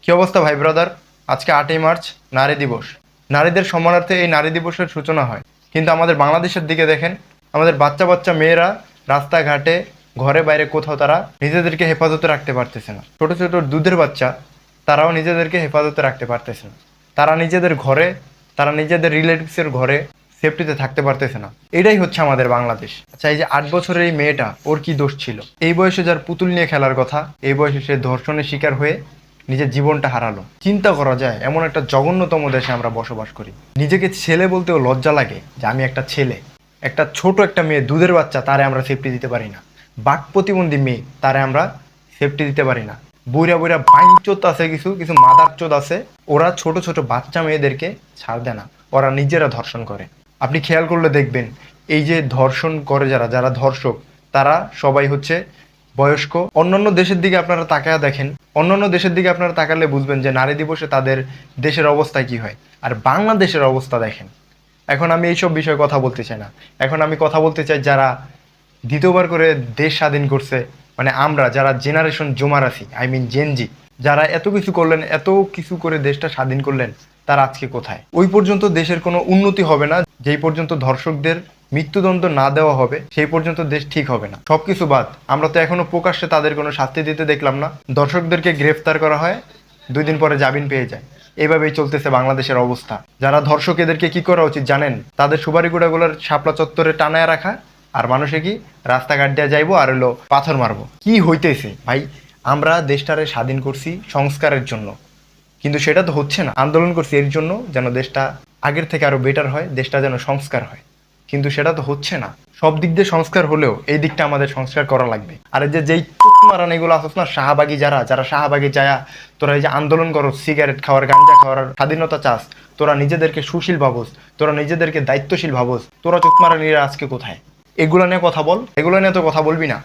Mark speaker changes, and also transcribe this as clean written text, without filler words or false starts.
Speaker 1: কি অবস্থা ভাই ব্রাদার? আজকে 8ই মার্চ, নারী দিবস। নারীদের সম্মানার্থে এই নারী দিবসের সূচনা হয়, কিন্তু আমাদের বাংলাদেশের দিকে দেখেন, আমাদের বাচ্চা বাচ্চা মেয়েরা রাস্তাঘাটে, ঘরে বাইরে কোথাও তারা নিজেদেরকে হেফাজতে রাখতে পারতেছে না। ছোট ছোট দুধের বাচ্চা, তারাও নিজেদেরকে হেফাজতে রাখতে পারতেছে না। তারা নিজেদের ঘরে, তারা নিজেদের রিলেটিভসের ঘরে সেফটিতে থাকতে পারতেছে না। এটাই হচ্ছে আমাদের বাংলাদেশ। আচ্ছা, এই যে 8 বছরের এই মেয়েটা, ওর কি দোষ ছিল? এই বয়সে যার পুতুল নিয়ে খেলার কথা, এই বয়সে সে ধর্ষণের শিকার হয়ে নিজের জীবনটা হারালো। চিন্তা করা যায়, এমন একটা জঘন্যতম দেশে আমরা বসবাস করি। নিজেকে ছেলে বলতেও লজ্জা লাগে যে আমি একটা ছেলে। একটা ছোট একটা মেয়ে, দুধের বাচ্চা, তারে আমরা সেফটি দিতে পারি না। বাক প্রতিবন্ধী মেয়ে, তারে আমরা সেফটি দিতে পারি না। বুড়া বুড়া বাইনচোদ আছে, কিছু কিছু মাদার চোদ আছে, ওরা ছোট ছোট বাচ্চা মেয়েদেরকে ছাড় দেয় না, ওরা নিজেরা ধর্ষণ করে। আপনি খেয়াল করলে দেখবেন, এই যে ধর্ষণ করে যারা যারা ধর্ষক, তারা সবাই হচ্ছে বয়স্ক। অন্যান্য দেশের দিকে আপনারা তাকায়া দেখেন, অন্যান্য দেশের দিকে আপনারা তাকালে বুঝবেন যে নারী দিবসে তাদের দেশের অবস্থা কি হয়। আর বাংলাদেশের অবস্থা দেখেন। এখন আমি এইসব বিষয়ে কথা বলতে চাই না। এখন আমি কথা বলতে চাই যারা দ্বিতীয়বার করে দেশ স্বাধীন করছে, মানে আমরা যারা জেনারেশন জোমার আছি, আই মিন জেনজি, যারা এত কিছু করলেন, এত কিছু করে দেশটা স্বাধীন করলেন, তারা আজকে কোথায়? ওই পর্যন্ত দেশের কোনো উন্নতি হবে না, যেই পর্যন্ত ধর্ষকদের মৃত্যুদণ্ড না দেওয়া হবে সেই পর্যন্ত দেশ ঠিক হবে না। সবকিছু বাদ, আমরা তো এখনো প্রকাশ্যে তাদের কোনো শাস্তি দিতে দেখলাম না। দর্শকদেরকে গ্রেফতার করা হয়, 2 দিন পরে জামিন পেয়ে যায়। এভাবেই চলতেছে বাংলাদেশের অবস্থা। যারা ধর্ষক, এদেরকে কি করা উচিত জানেন? তাদের সুপারি গুঁড়াগুলোর শাপলা চত্বরে টানায় রাখা, আর মানুষে কি রাস্তাঘাট দিয়ে যাইবো আর হলো পাথর মারবো। কি হইতেছে ভাই? আমরা দেশটারে স্বাধীন করছি সংস্কারের জন্য, কিন্তু সেটা তো হচ্ছে না। আন্দোলন করছি এর জন্য যেন দেশটা আগের থেকে আরো বেটার হয়, দেশটা যেন সংস্কার হয়, কিন্তু সেটা তো হচ্ছে না। সব দিক দিয়ে সংস্কার হলেও এই দিকটা আমাদের সংস্কার করা লাগবে। আর এই যে যেই মারান এগুলো আসছ না, শাহবাগী, যারা যারা শাহবাগী যায়া তোরা এই যে আন্দোলন করো, সিগারেট খাওয়ার, গাঞ্জা খাওয়ার, স্বাধীনতা চাস, তোরা নিজেদেরকে সুশীল ভাবোস, তোরা নিজেদেরকে দায়িত্বশীল ভাবোস, তোরা চুতমারানিরা আজকে কোথায়? এগুলো নিয়ে কথা বল, এগুলো নিয়ে তো কথা বলবি না।